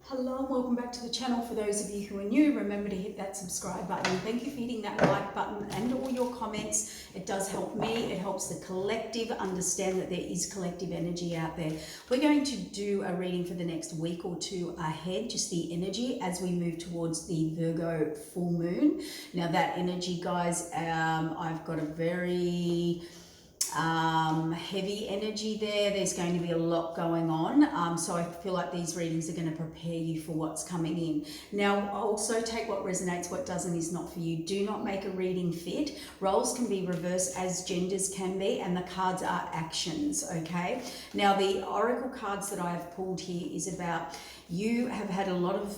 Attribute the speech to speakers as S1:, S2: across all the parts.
S1: Hello and welcome back to the channel. For those of you who are new, remember to hit that subscribe button. Thank you for hitting that like button and all your comments. It does help me. It helps the collective understand that there is collective energy out there. We're going to do a reading for the next week or two ahead, just the energy as we move towards the Virgo full moon. Now that energy, guys, I've got a very heavy energy there. There's going to be a lot going on, so I feel like these readings are going to prepare you for what's coming in. Now also take what resonates, what doesn't is not for you. Do not make a reading fit. Roles can be reversed as genders can be, and the cards are actions. Okay, now the oracle cards that I have pulled here is about you have had a lot of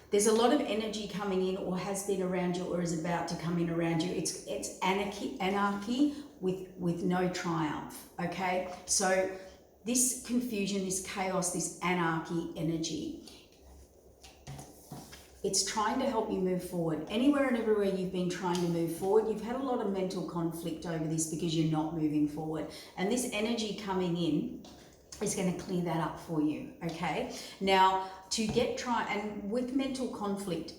S1: there's a lot of energy coming in, or has been around you, or is about to come in around you. It's anarchy with no triumph. Okay, so this confusion, this chaos, this anarchy energy, it's trying to help you move forward. Anywhere and everywhere you've been trying to move forward, you've had a lot of mental conflict over this because you're not moving forward, and this energy coming in is going to clear that up for you. Okay, now to and with mental conflict,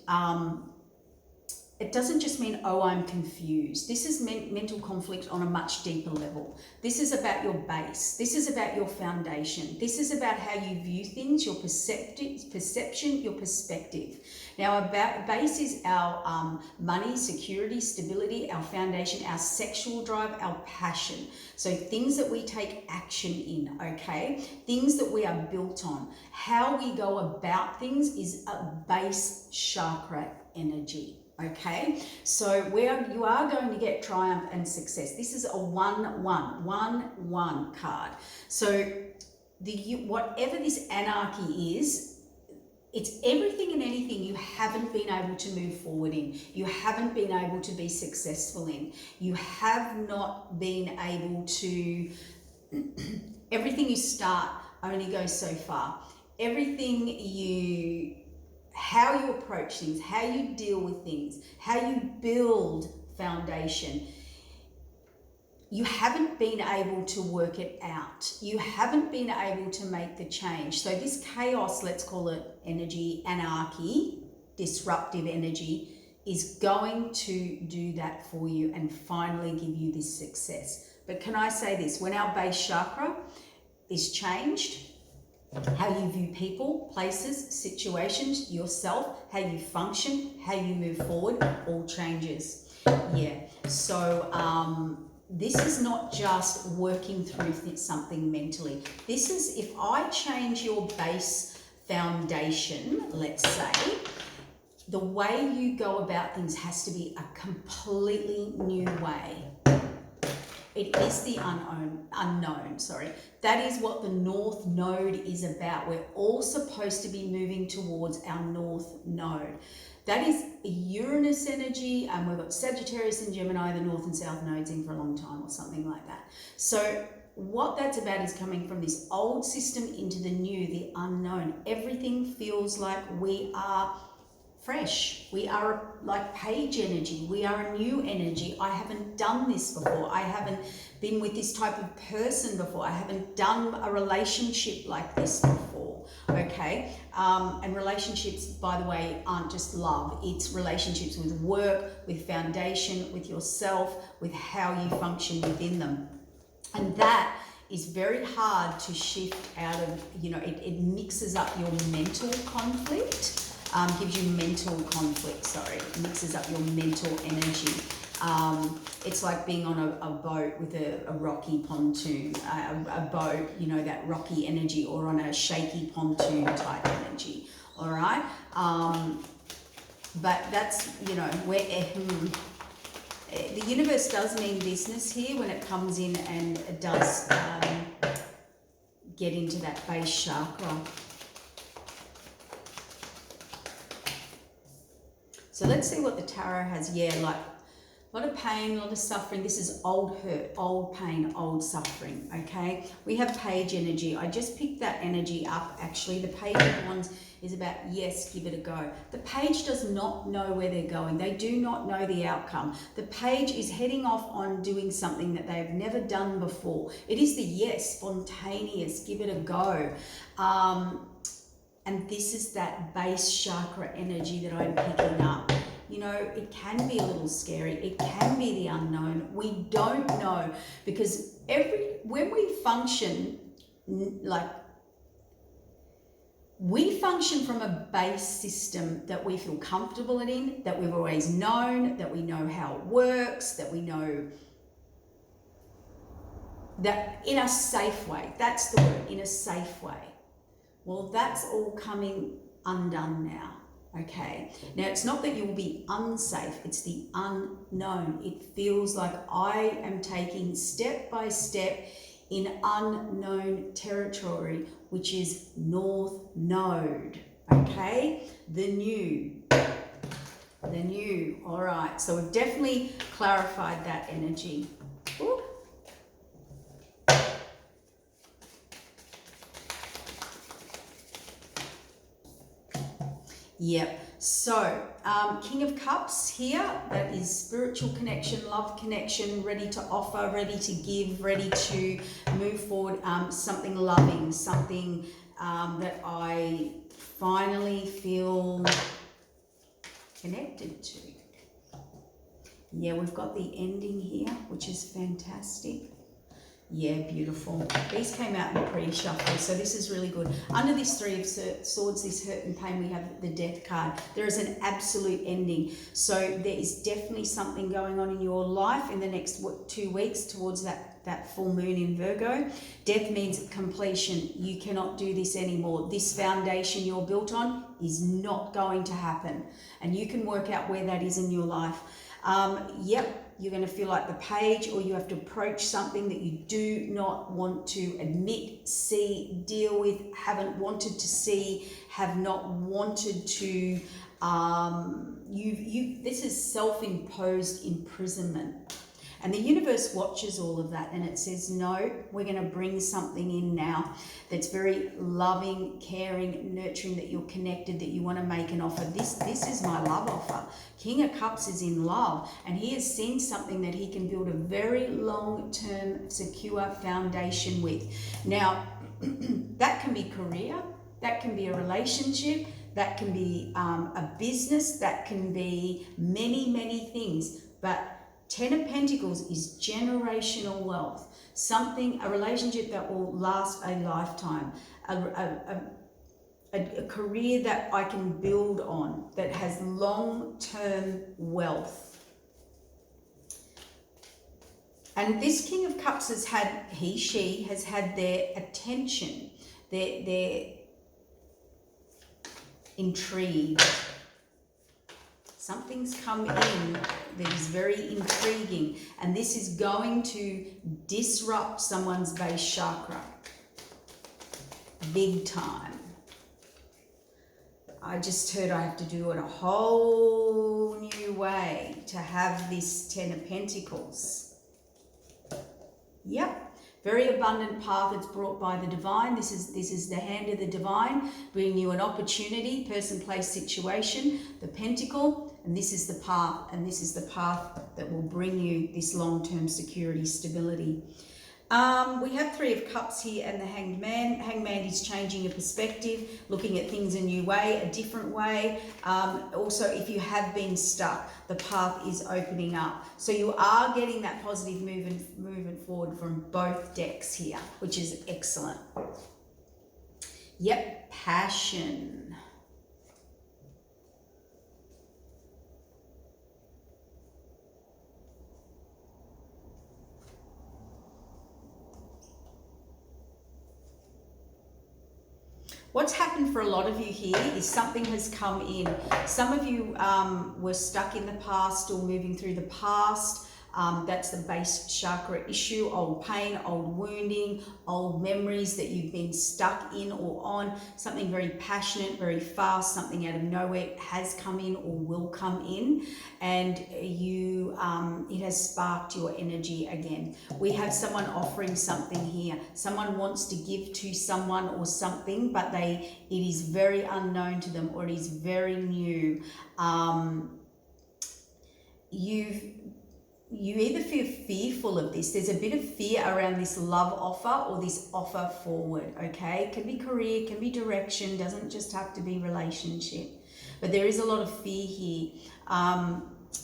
S1: it doesn't just mean, oh, I'm confused. This is mental conflict on a much deeper level. This is about your base. This is about your foundation. This is about how you view things, your perception, your perspective. Now, our base is our money, security, stability, our foundation, our sexual drive, our passion. So things that we take action in, okay? Things that we are built on. How we go about things is a base chakra energy. Okay, so you are going to get triumph and success. This is a 1-1 card. So whatever this anarchy is, it's everything and anything you haven't been able to move forward in. You haven't been able to be successful in. You have not been able to, everything you start only goes so far. How you approach things, how you deal with things, how you build foundation, you haven't been able to work it out. You haven't been able to make the change. So this chaos, let's call it energy, anarchy, disruptive energy, is going to do that for you and finally give you this success. But can I say this, when our base chakra is changed, how you view people, places, situations, yourself, how you function, how you move forward, all changes. Yeah, so this is not just working through something mentally. This is, if I change your base foundation, let's say, the way you go about things has to be a completely new way. It is the unknown, sorry. That is what the North Node is about. We're all supposed to be moving towards our North Node. That is Uranus energy, and we've got Sagittarius and Gemini, the North and South nodes in for a long time or something like that. So what that's about is coming from this old system into the new, the unknown. Everything feels like we are fresh. We are like page energy. We are a new energy. I haven't done this before. I haven't been with this type of person before. I haven't done a relationship like this before. Okay. And relationships, by the way, aren't just love. It's relationships with work, with foundation, with yourself, with how you function within them. And that is very hard to shift out of, it mixes up your mental conflict. Gives you mental conflict, mixes up your mental energy. It's like being on a boat with a rocky pontoon, a boat, that rocky energy, or on a shaky pontoon type energy, all right? But that's, where the universe does mean business here when it comes in and it does get into that base chakra. So let's see what the tarot has. Yeah, like a lot of pain, a lot of suffering. This is old hurt, old pain, old suffering, okay? We have page energy. I just picked that energy up, actually. The page of wands is about, yes, give it a go. The page does not know where they're going. They do not know the outcome. The page is heading off on doing something that they've never done before. It is the yes, spontaneous, give it a go. And this is that base chakra energy that I'm picking up. You know, it can be a little scary. It can be the unknown. We don't know, because when we function, like, we function from a base system that we feel comfortable in, that we've always known, that we know how it works, that we know that in a safe way. That's the word, in a safe way. Well, that's all coming undone now. Okay, now it's not that you'll be unsafe, it's the unknown. It feels like I am taking step by step in unknown territory, which is North Node. Okay, the new. All right, so we've definitely clarified that energy. Ooh. Yep. So, King of Cups here, that is spiritual connection, love connection, ready to offer, ready to give, ready to move forward, something loving, something that I finally feel connected to. Yeah, we've got the ending here, which is fantastic. Yeah, beautiful. These came out in pre-shuffle, so this is really good. Under this Three of Swords, this hurt and pain, we have the Death card. There is an absolute ending. So there is definitely something going on in your life in the next 2 weeks towards that full moon in Virgo. Death means completion. You cannot do this anymore. This foundation you're built on is not going to happen. And you can work out where that is in your life. Yep. You're going to feel like the Page, or you have to approach something that you do not want to admit, see, deal with, haven't wanted to see, have not wanted to. This is self-imposed imprisonment. And the universe watches all of that, and it says, no, we're going to bring something in now that's very loving, caring, nurturing, that you're connected, that you want to make an offer. This is my love offer. King of Cups is in love, and he has seen something that he can build a very long-term, secure foundation with. Now, that can be career, that can be a relationship, that can be a business, that can be many, many things, but Ten of Pentacles is generational wealth, a relationship that will last a lifetime, a career that I can build on, that has long-term wealth. And this King of Cups has had, she has had their attention, their intrigue. Something's come in that is very intriguing, and this is going to disrupt someone's base chakra big time. I just heard I have to do it a whole new way to have this Ten of Pentacles. Yep. Very abundant path that's brought by the divine. This is the hand of the divine, bringing you an opportunity, person, place, situation, the pentacle, and this is the path, and this is the path that will bring you this long-term security, stability. We have Three of Cups here and the Hanged Man. Hanged Man is changing your perspective, looking at things a new way, a different way. Also, if you have been stuck, the path is opening up. So you are getting that positive movement forward from both decks here, which is excellent. Yep, passion. What's happened for a lot of you here is something has come in. Some of you were stuck in the past or moving through the past. That's the base chakra issue, old pain, old wounding, old memories that you've been stuck in or on. Something very passionate, very fast, something out of nowhere has come in or will come in, and you, it has sparked your energy again. We have someone offering something here. Someone wants to give to someone or something, but it is very unknown to them, or it is very new. you either feel fearful of this. There's a bit of fear around this love offer or this offer forward, okay? It can be career, can be direction, doesn't just have to be relationship. But there is a lot of fear here.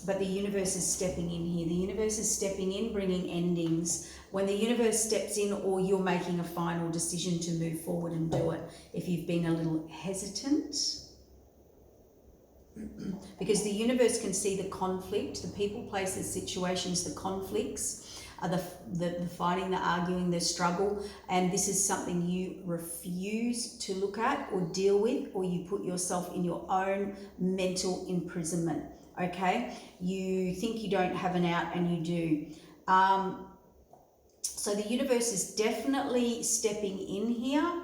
S1: But the universe is stepping in here. The universe is stepping in, bringing endings. When the universe steps in, or you're making a final decision to move forward and do it, if you've been a little hesitant, because the universe can see the conflict, the people, places, situations, the conflicts, the fighting, the arguing, the struggle, and this is something you refuse to look at or deal with, or you put yourself in your own mental imprisonment, okay? You think you don't have an out and you do. So the universe is definitely stepping in here.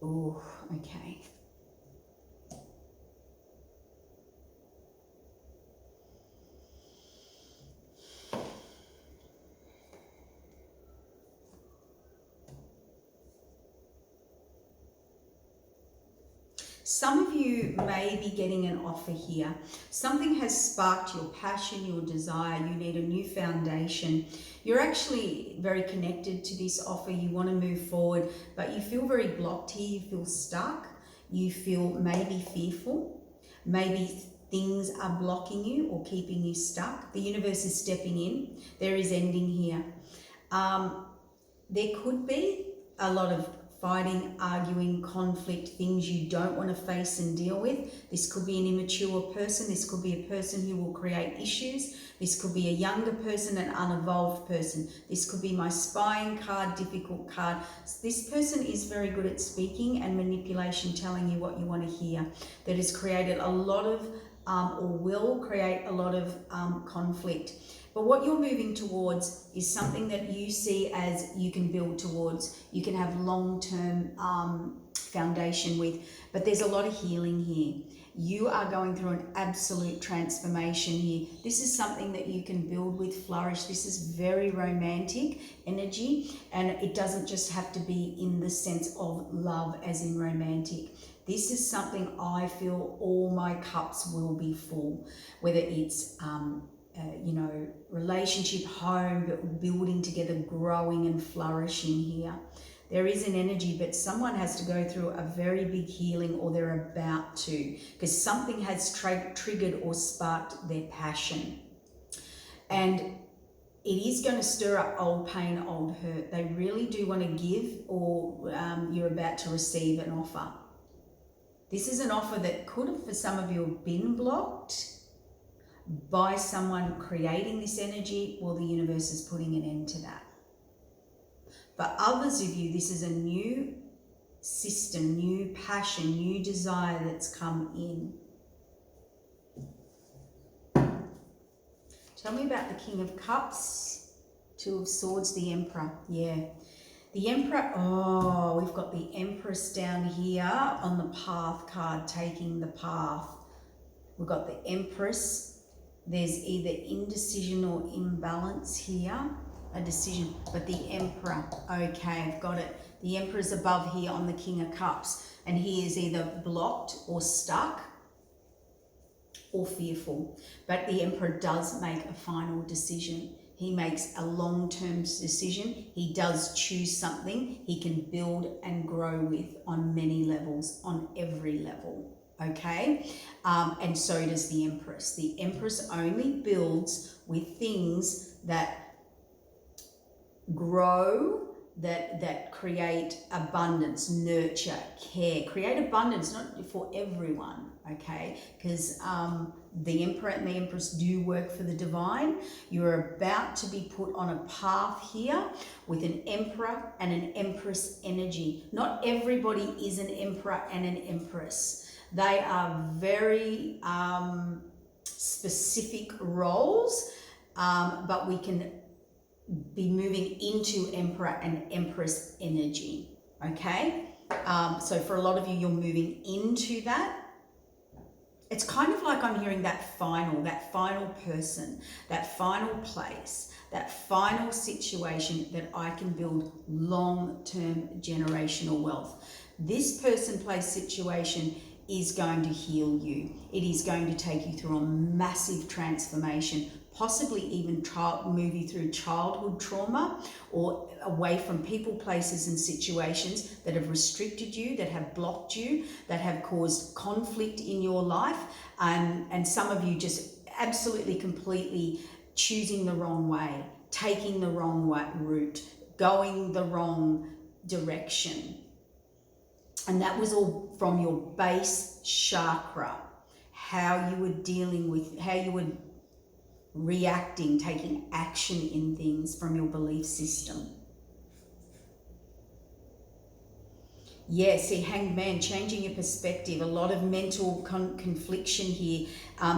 S1: Oh, okay. Some of you may be getting an offer here. Something has sparked your passion, your desire. You need a new foundation. You're actually very connected to this offer. You want to move forward, but you feel very blocked here. You feel stuck. You feel maybe fearful. Maybe things are blocking you or keeping you stuck. The universe is stepping in. There is ending here. There could be a lot of fighting, arguing, conflict, things you don't want to face and deal with. This could be an immature person. This could be a person who will create issues. This could be a younger person, an unevolved person. This could be my spying card, difficult card. This person is very good at speaking and manipulation, telling you what you want to hear. That has created a lot of, or will create a lot of conflict. But what you're moving towards is something that you see as you can build towards. You can have long-term foundation with, but there's a lot of healing here. You are going through an absolute transformation here. This is something that you can build with, flourish. This is very romantic energy, and it doesn't just have to be in the sense of love as in romantic. This is something I feel all my cups will be full, whether it's relationship, home, but building together, growing and flourishing here. There is an energy, but someone has to go through a very big healing, or they're about to, because something has triggered or sparked their passion. And it is going to stir up old pain, old hurt. They really do want to give, or you're about to receive an offer. This is an offer that could have, for some of you, have been blocked by someone creating this energy. Well, the universe is putting an end to that. For others of you, this is a new system, new passion, new desire that's come in. Tell me about the King of Cups, Two of Swords, the Emperor. Yeah. The Emperor, oh, we've got the Empress down here on the path card, taking the path. We've got the Empress. There's either indecision or imbalance here, a decision, but the Emperor, okay, I've got it. The Emperor's above here on the King of Cups, and he is either blocked or stuck or fearful. But the Emperor does make a final decision. He makes a long-term decision. He does choose something he can build and grow with on many levels, on every level. Okay, and so does the Empress. The Empress only builds with things that grow, that create abundance, nurture, care, create abundance, not for everyone, okay? Because the Emperor and the Empress do work for the divine. You're about to be put on a path here with an Emperor and an Empress energy. Not everybody is an Emperor and an Empress. They are very specific roles, but we can be moving into Emperor and Empress energy, okay? So for a lot of you, you're moving into that. It's kind of like I'm hearing that final person, that final place, that final situation that I can build long-term generational wealth. This person, place, situation is going to heal you. It is going to take you through a massive transformation, possibly even move you through childhood trauma or away from people, places and situations that have restricted you, that have blocked you, that have caused conflict in your life. And some of you just absolutely, completely choosing the wrong way, taking the wrong route, going the wrong direction. And that was all from your base chakra, how you were dealing with, how you were reacting, taking action in things from your belief system. Yeah, see, Hanged Man, changing your perspective, a lot of mental confliction here.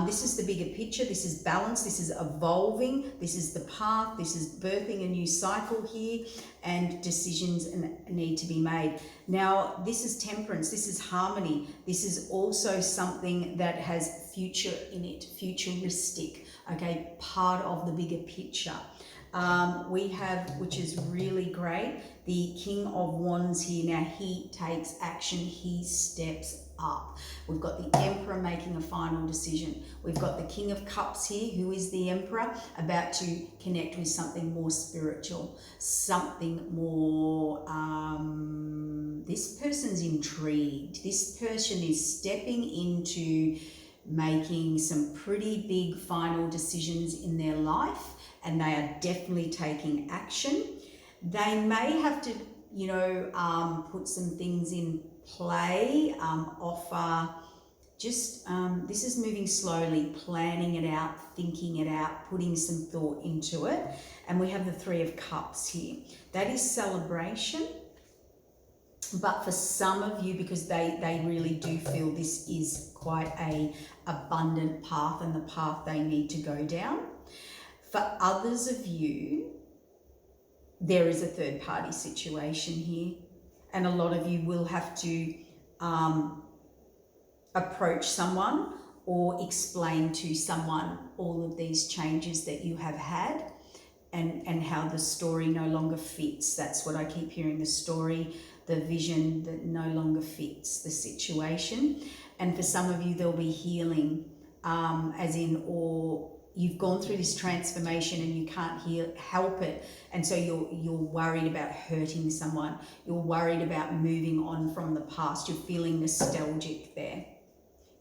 S1: This is the bigger picture. This is balance. This is evolving. This is the path. This is birthing a new cycle here, and decisions need to be made. Now, this is temperance. This is harmony. This is also something that has future in it, futuristic, okay, part of the bigger picture. We have, which is really great, the King of Wands here. Now he takes action, he steps up. We've got the Emperor making a final decision. We've got the King of Cups here, who is the Emperor, about to connect with something more spiritual, something more, this person's intrigued. This person is stepping into making some pretty big final decisions in their life, and they are definitely taking action. They may have to, put some things in play, offer, just, this is moving slowly, planning it out, thinking it out, putting some thought into it. And we have the Three of Cups here. That is celebration. But for some of you, because they really do feel this is quite a abundant path and the path they need to go down. For others of you, there is a third party situation here, and a lot of you will have to approach someone or explain to someone all of these changes that you have had and how the story no longer fits. That's what I keep hearing, the story, the vision that no longer fits the situation. And for some of you, there'll be healing, or you've gone through this transformation and you can't help it, and so you're worried about hurting someone. You're worried about moving on from the past. You're feeling nostalgic there.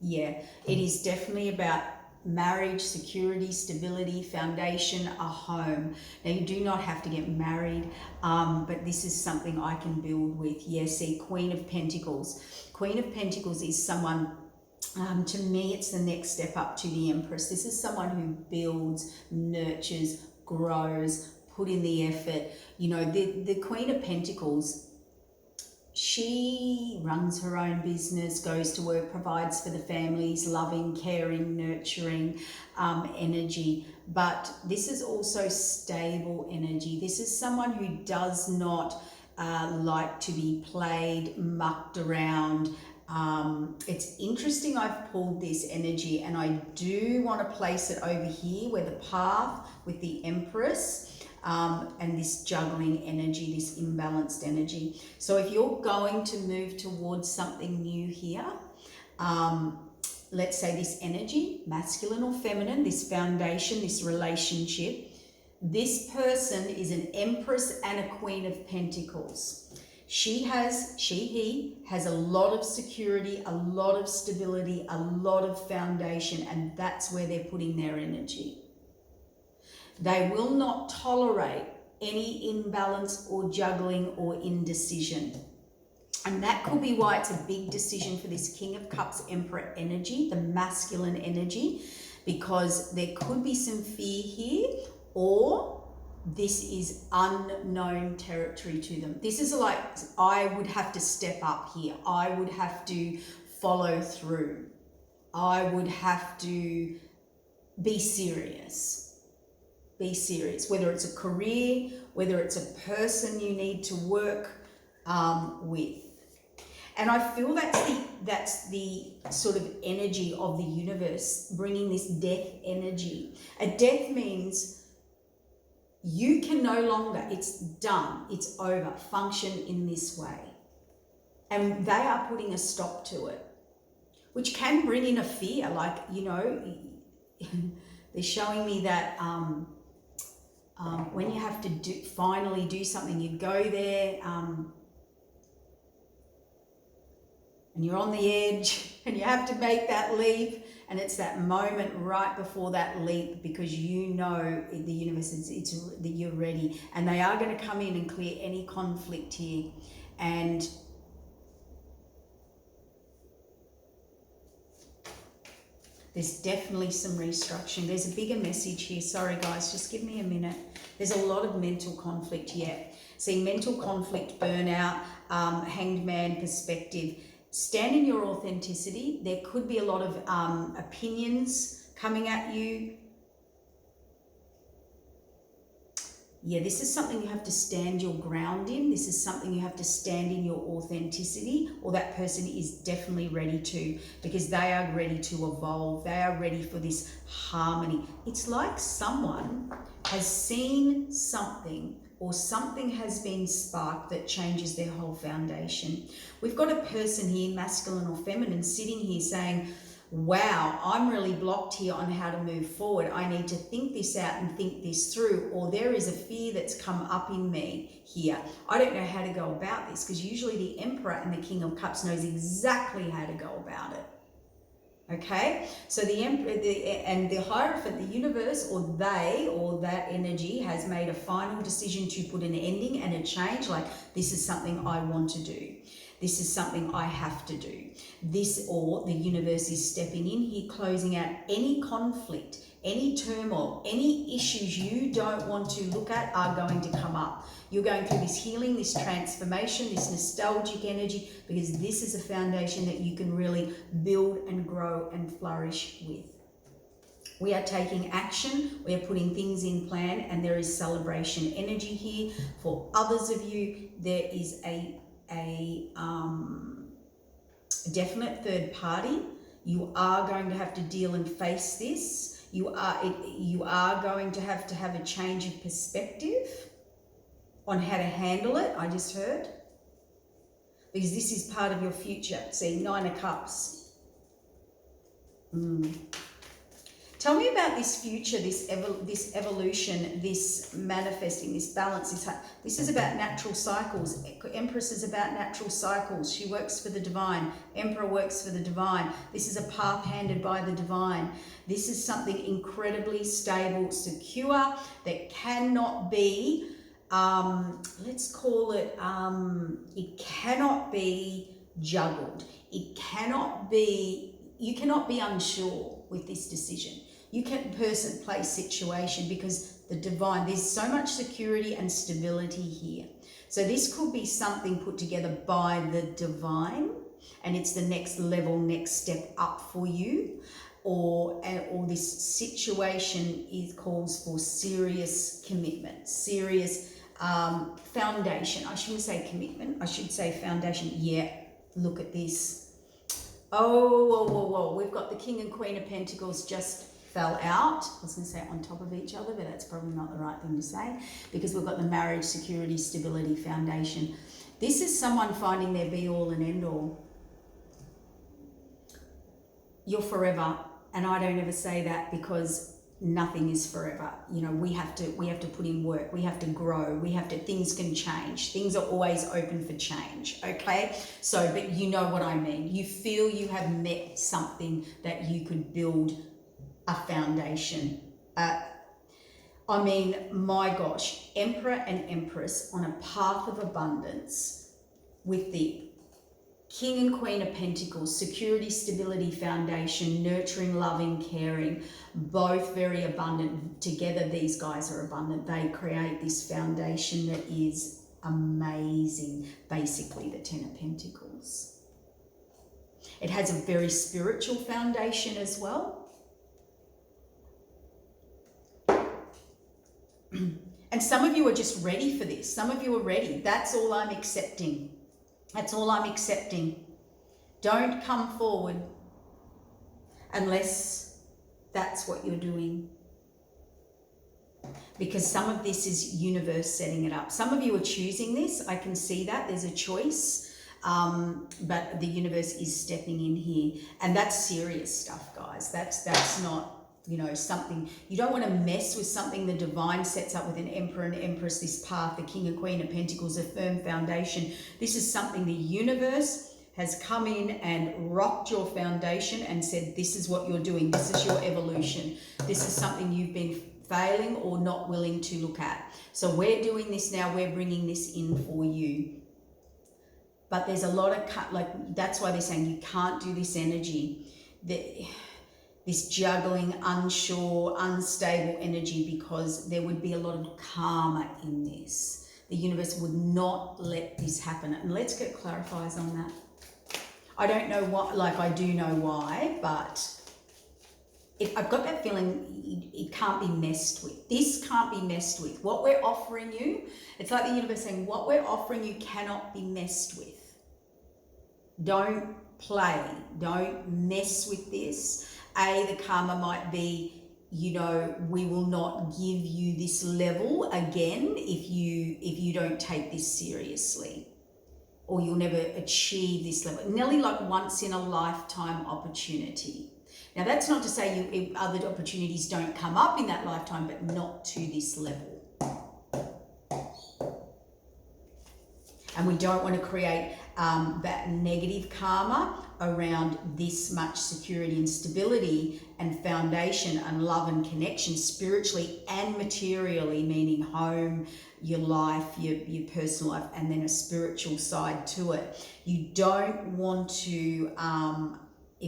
S1: Yeah, it is definitely about marriage, security, stability, foundation, a home. Now, you do not have to get married, but this is something I can build with. Yeah, see, Queen of Pentacles. Queen of Pentacles is someone, to me, it's the next step up to the Empress. This is someone who builds, nurtures, grows, put in the effort. The Queen of Pentacles, she runs her own business, goes to work, provides for the families, loving, caring, nurturing energy. But this is also stable energy. This is someone who does not like to be played, mucked around. It's interesting, I've pulled this energy, and I do want to place it over here where the path with the Empress, and this juggling energy, this imbalanced energy. So if you're going to move towards something new here, let's say this energy, masculine or feminine, this foundation, this relationship, this person is an Empress and a Queen of Pentacles. He has a lot of security, a lot of stability, a lot of foundation, and that's where they're putting their energy. They will not tolerate any imbalance or juggling or indecision. And that could be why it's a big decision for this King of Cups Emperor energy, the masculine energy, because there could be some fear here, or this is unknown territory to them. This is like, I would have to step up here. I would have to follow through. I would have to be serious. Be serious, whether it's a career, whether it's a person you need to work with. And I feel that's the sort of energy of the universe, bringing this death energy. A death means You can no longer, it's done, it's over, function in this way. And they are putting a stop to it, which can bring in a fear. Like, you know, they're showing me that when you have to finally do something, you go there and you're on the edge and you have to make that leap, and it's that moment right before that leap, because you know the universe, it's that you're ready, and they are going to come in and clear any conflict here. And there's definitely some restructuring. There's a bigger message here. Sorry guys, just give me a minute. There's a lot of mental conflict here. See, mental conflict, burnout, hanged man perspective. Stand in your authenticity. There could be a lot of opinions coming at you. Yeah, this is something you have to stand your ground in. This is something you have to stand in your authenticity, or that person is definitely ready to, because they are ready to evolve. They are ready for this harmony. It's like someone has seen something, or something has been sparked that changes their whole foundation. We've got a person here, masculine or feminine, sitting here saying, wow, I'm really blocked here on how to move forward. I need to think this out and think this through, or there is a fear that's come up in me here. I don't know how to go about this, because usually the Emperor and the King of Cups knows exactly how to go about it. Okay, so the Emperor and the Hierophant, the universe, or they, or that energy has made a final decision to put an ending and a change. Like, this is something I want to do. This is something I have to do. This, or the universe is stepping in here, closing out any conflict, any turmoil, any issues you don't want to look at are going to come up. You're going through this healing, this transformation, this nostalgic energy, because this is a foundation that you can really build and grow and flourish with. We are taking action, we are putting things in plan, and there is celebration energy here. For others of you, there is a definite third party. You are going to have to deal and face this. You are going to have a change of perspective on how to handle it, I just heard. Because this is part of your future. See, 9 of Cups. Tell me about this future, this evolution, this manifesting, this balance. This is about natural cycles. Empress is about natural cycles. She works for the divine. Emperor works for the divine. This is a path handed by the divine. This is something incredibly stable, secure, that cannot be, let's call it, it cannot be juggled. It cannot be, you cannot be unsure with this decision. You can person, place, situation, because the divine, there's so much security and stability here. So this could be something put together by the divine, and it's the next level, next step up for you, or this situation calls for serious commitment, serious foundation. I shouldn't say commitment, I should say foundation. Yeah, look at this. Oh, whoa, whoa, whoa. We've got the King and Queen of Pentacles just fell out. I was going to say on top of each other, but that's probably not the right thing to say, because we've got the marriage, security, stability, foundation. This is someone finding their be all and end all. You're forever, and I don't ever say that because nothing is forever. You know, we have to put in work, we have to grow, things can change. Things are always open for change, okay? So, but you know what I mean. You feel you have met something that you could build a foundation. I mean, my gosh, Emperor and Empress on a path of abundance with the King and Queen of Pentacles, security, stability, foundation, nurturing, loving, caring, both very abundant. Together, these guys are abundant. They create this foundation that is amazing. Basically, the Ten of Pentacles. It has a very spiritual foundation as well. And some of you are just ready for this. Some of you are ready. That's all I'm accepting. That's all I'm accepting. Don't come forward unless that's what you're doing. because some of this is universe setting it up. Some of you are choosing this. I can see that there's a choice, but the universe is stepping in here, and that's serious stuff, guys. That's not, you know, something you don't want to mess with. Something the divine sets up with an emperor and empress, this path, the king and queen of pentacles, a firm foundation. This is something the universe has come in and rocked your foundation and said, this is what you're doing. This is your evolution. This is something you've been failing or not willing to look at. So we're doing this now. We're bringing this in for you. But there's a lot of, like, that's why they're saying you can't do this energy. This juggling, unsure, unstable energy, because there would be a lot of karma in this. The universe would not let this happen. And let's get clarifiers on that. I don't know what, like, I do know why, but I've got that feeling it can't be messed with. This can't be messed with. What we're offering you, it's like the universe saying, what we're offering you cannot be messed with. Don't play. Don't mess with this. The karma might be, you know, we will not give you this level again if you don't take this seriously, or you'll never achieve this level. Nearly like once in a lifetime opportunity. Now that's not to say other opportunities don't come up in that lifetime, but not to this level. And we don't want to create that negative karma around this much security and stability and foundation and love and connection, spiritually and materially, meaning home, your life, your personal life, and then a spiritual side to it. You don't want to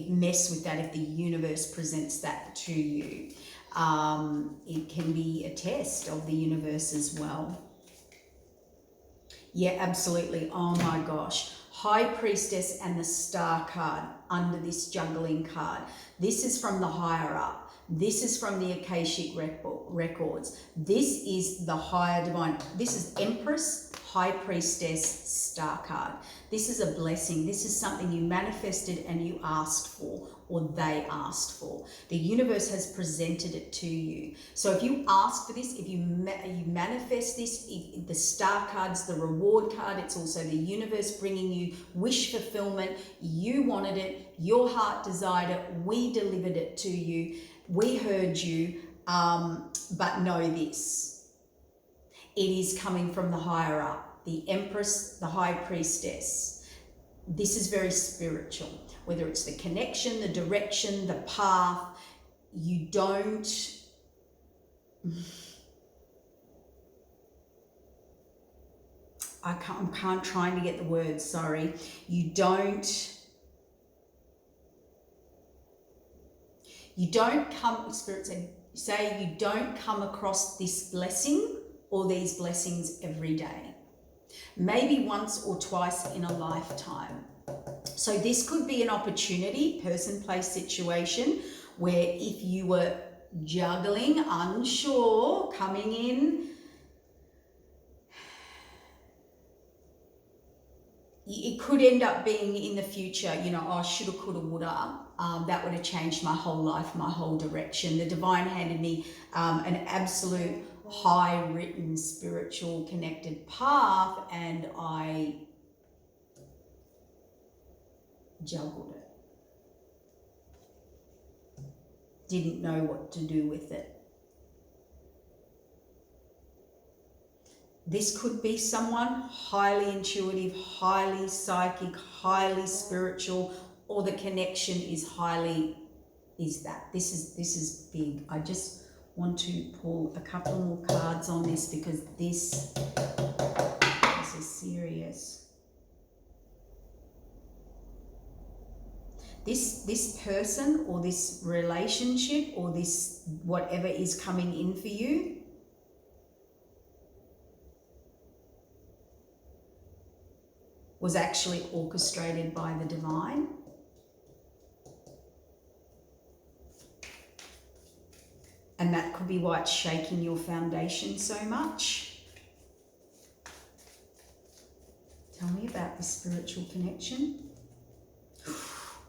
S1: mess with that if the universe presents that to you. It can be a test of the universe as well. Yeah, absolutely. Oh my gosh. High Priestess and the Star card under this juggling card. This is from the higher up. This is from the Akashic records. This is the higher divine. This is Empress, High Priestess, Star card. This is a blessing. This is something you manifested and you asked for, or they asked for. The universe has presented it to you. So if you ask for this, if you manifest this, if the Star card's the reward card, it's also the universe bringing you wish fulfillment. You wanted it, your heart desired it, we delivered it to you, we heard you, but know this. It is coming from the higher up, the Empress, the High Priestess. This is very spiritual, whether it's the connection, the direction, the path. You don't, I'm trying to get the words, sorry. You don't come, Spirit say you don't come across this blessing or these blessings every day. Maybe once or twice in a lifetime. So this could be an opportunity, person, place, situation, where if you were juggling, unsure, coming in, it could end up being in the future, you know, oh, shoulda, coulda, woulda. That would have changed my whole life, my whole direction. The divine handed me an absolute high written spiritual connected path, and I juggled it. Didn't know what to do with it. This could be someone highly intuitive, highly psychic, highly spiritual, or the connection is that. This is big. I just want to pull a couple more cards on this because this is serious. This person or this relationship or this whatever is coming in for you was actually orchestrated by the divine. And that could be why it's shaking your foundation so much. Tell me about this spiritual connection.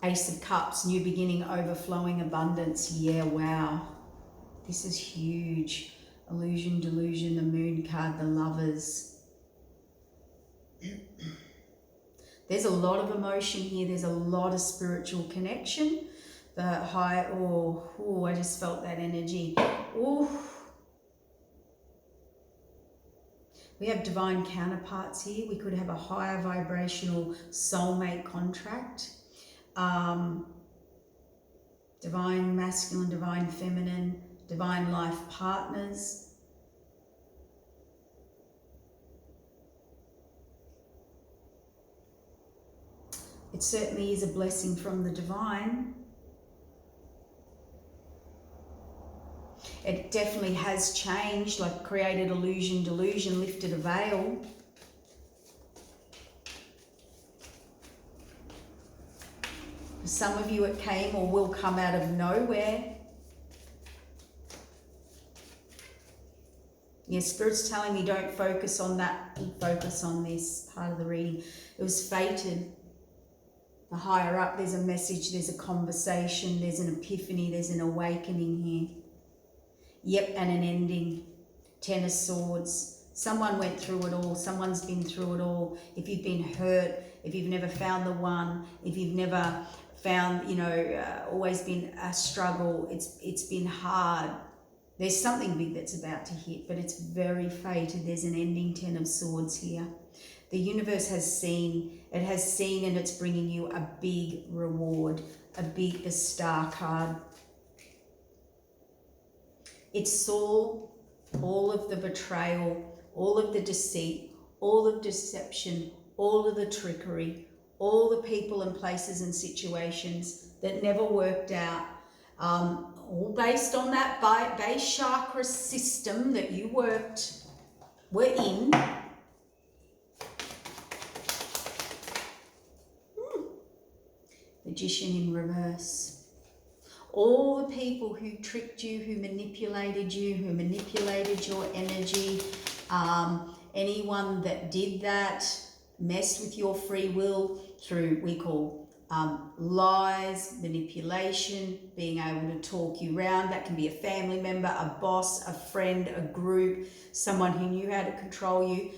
S1: Ace of Cups, new beginning, overflowing abundance. Yeah, wow. This is huge. Illusion, delusion, the moon card, the lovers. There's a lot of emotion here. There's a lot of spiritual connection. The high, oh, I just felt that energy. Oh. We have divine counterparts here. We could have a higher vibrational soulmate contract. Divine masculine, divine feminine, divine life partners. It certainly is a blessing from the divine. It definitely has changed, like created illusion, delusion, lifted a veil. For some of you it came or will come out of nowhere. Yeah, Spirit's telling me don't focus on that, focus on this part of the reading. It was fated. The higher up, there's a message, there's a conversation, there's an epiphany, there's an awakening here. Yep, and an ending. 10 of Swords. Someone went through it all. Someone's been through it all. If you've been hurt, if you've never found the one, if you've never found, always been a struggle, it's been hard. There's something big that's about to hit, but it's very fated. There's an ending. 10 of Swords here. The universe has seen, and it's bringing you a big reward, the Star card. It saw all of the betrayal, all of the deceit, all of deception, all of the trickery, all the people and places and situations that never worked out, all based on that base chakra system that you were in. Magician in reverse. All the people who tricked you, who manipulated you, who manipulated your energy, anyone that did that, messed with your free will through, we call lies, manipulation, being able to talk you around. That can be a family member, a boss, a friend, a group, someone who knew how to control you.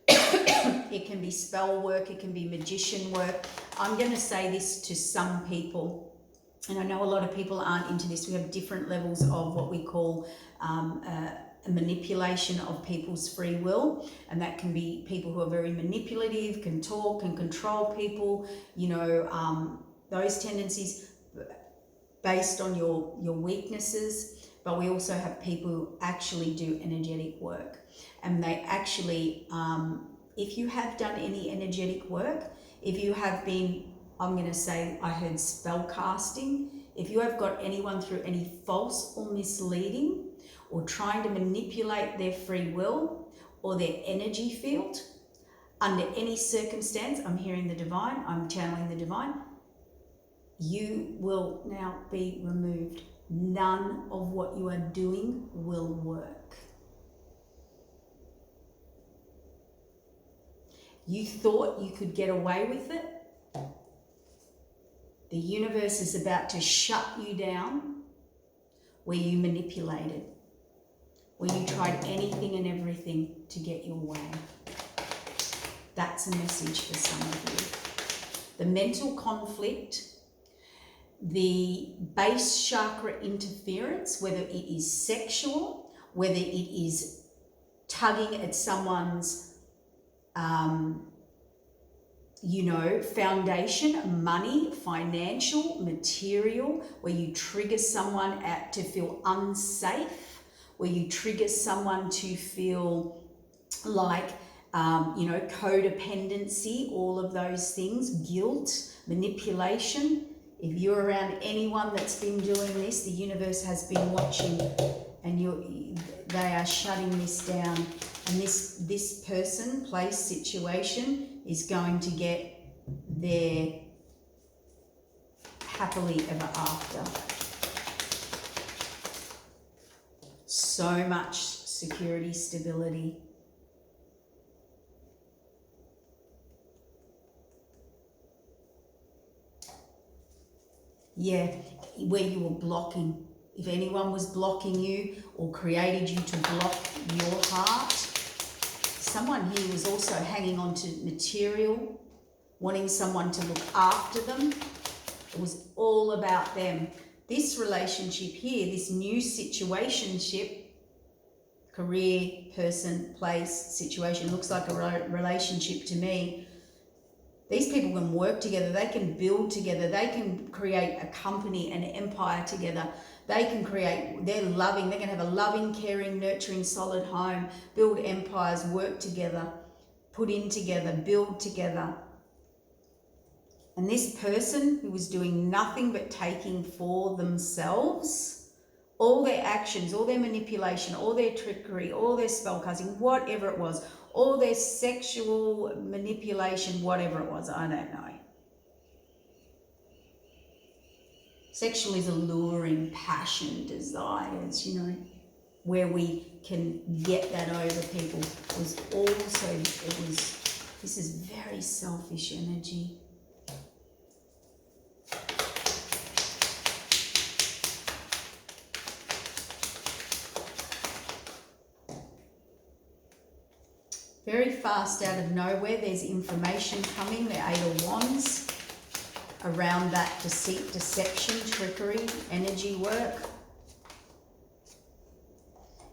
S1: It can be spell work, it can be magician work. I'm going to say this to some people. And I know a lot of people aren't into this. We have different levels of what we call a manipulation of people's free will. And that can be people who are very manipulative, can talk, can control people, those tendencies based on your weaknesses. But we also have people who actually do energetic work. And they actually, if you have done any energetic work, if you have been, I'm going to say, I heard spell casting. If you have got anyone through any false or misleading or trying to manipulate their free will or their energy field, under any circumstance, I'm hearing the divine, I'm channeling the divine, you will now be removed. None of what you are doing will work. You thought you could get away with it. The universe is about to shut you down where you manipulated, where you tried anything and everything to get your way. That's a message for some of you. The mental conflict, the base chakra interference, whether it is sexual, whether it is tugging at someone's foundation, money, financial, material, where you trigger someone to feel unsafe, where you trigger someone to feel like, codependency, all of those things, guilt, manipulation. If you're around anyone that's been doing this, the universe has been watching, and they are shutting this down. And this person, place, situation is going to get their happily ever after. So much security, stability. Yeah, where you were blocking. if anyone was blocking you or created you to block your heart. Someone here was also hanging on to material, wanting someone to look after them. It was all about them. This relationship here, this new situationship, career, person, place, situation, looks like a relationship to me. These people can work together, they can build together, they can create a company, an empire together. They can create, they're loving, they can have a loving, caring, nurturing, solid home, build empires, work together, put in together, build together. And this person who was doing nothing but taking for themselves, all their actions, all their manipulation, all their trickery, all their spellcasting, whatever it was, all their sexual manipulation, whatever it was, I don't know. Sexual is alluring, passion, desires, you know, where we can get that over people. This is very selfish energy. Very fast out of nowhere, there's information coming, the Eight of Wands, around that deceit, deception, trickery, energy work.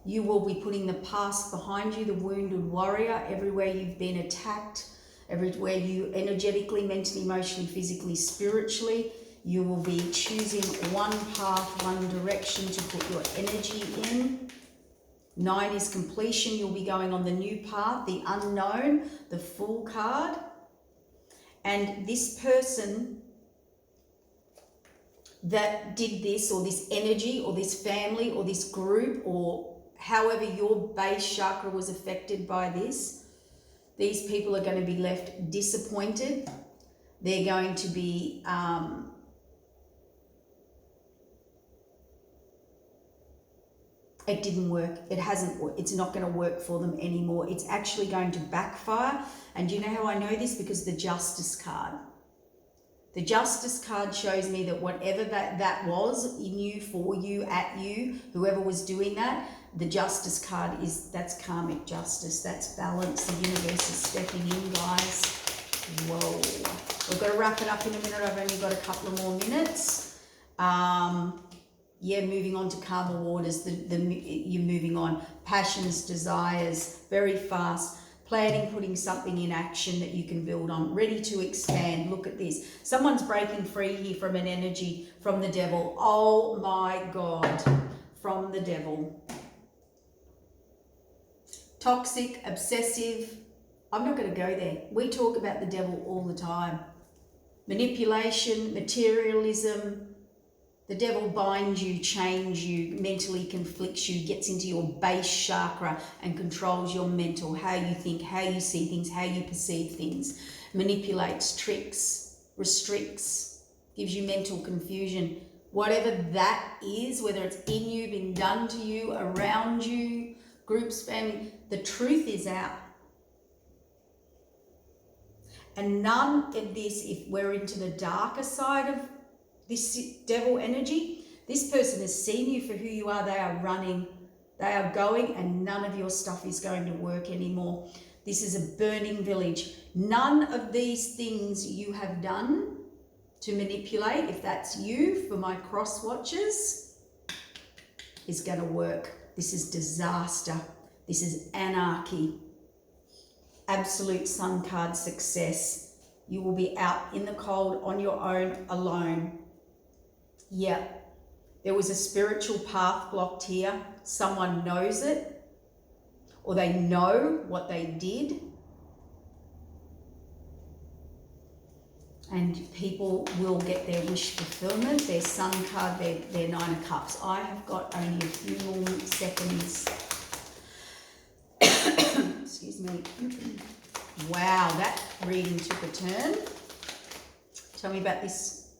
S1: You will be putting the past behind you, the wounded warrior, everywhere you've been attacked, everywhere you energetically, mentally, emotionally, physically, spiritually. You will be choosing one path, one direction to put your energy in. 9 is completion. You'll be going on the new path, the unknown, the Fool card. And this person that did this, or this energy, or this family, or this group, or however your base chakra was affected by this, these people are going to be left disappointed. They're going to be it didn't work. It hasn't worked. It's not going to work for them anymore. It's actually going to backfire. And do you know how I know this? Because the Justice card. The Justice card shows me that whatever that was in you, for you, at you, whoever was doing that, the Justice card that's karmic justice. That's balance. The universe is stepping in, guys. Whoa. We've got to wrap it up in a minute. I've only got a couple of more minutes. Yeah, moving on to calmer waters, you're moving on. Passions, desires, very fast. Planning, putting something in action that you can build on. Ready to expand. Look at this. Someone's breaking free here from an energy from the devil. Oh my God. From the devil. Toxic, obsessive. I'm not going to go there. We talk about the devil all the time. Manipulation, materialism. The devil binds you, chains you, mentally conflicts you, gets into your base chakra and controls your mental, how you think, how you see things, how you perceive things, manipulates, tricks, restricts, gives you mental confusion. Whatever that is, whether it's in you, been done to you, around you, groups, family, the truth is out. And none of this, if we're into the darker side of this devil energy, this person has seen you for who you are. They are running, they are going, and none of your stuff is going to work anymore. This is a burning village. None of these things you have done to manipulate, if that's you, for my cross watchers, is going to work. This is disaster. This is anarchy. Absolute Sun card success. You will be out in the cold on your own, alone. Yeah, there was a spiritual path blocked here. Someone knows it, or they know what they did. And people will get their wish fulfillment. Their Sun card, their 9 of Cups. I have got only a few more seconds. Excuse me. Wow, that reading took a turn. Tell me about this.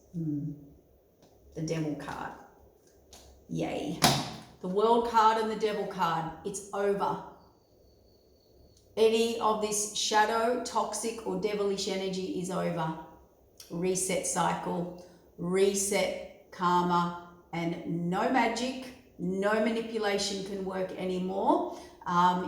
S1: The Devil card. Yay. The World card and the Devil card. It's over. Any of this shadow, toxic or devilish energy is over. Reset cycle, reset karma, and no magic, no manipulation can work anymore.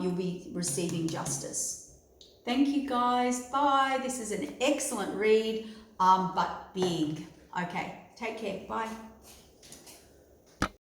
S1: You'll be receiving justice. Thank you guys. Bye. This is an excellent read, but big. Okay, take care. Bye.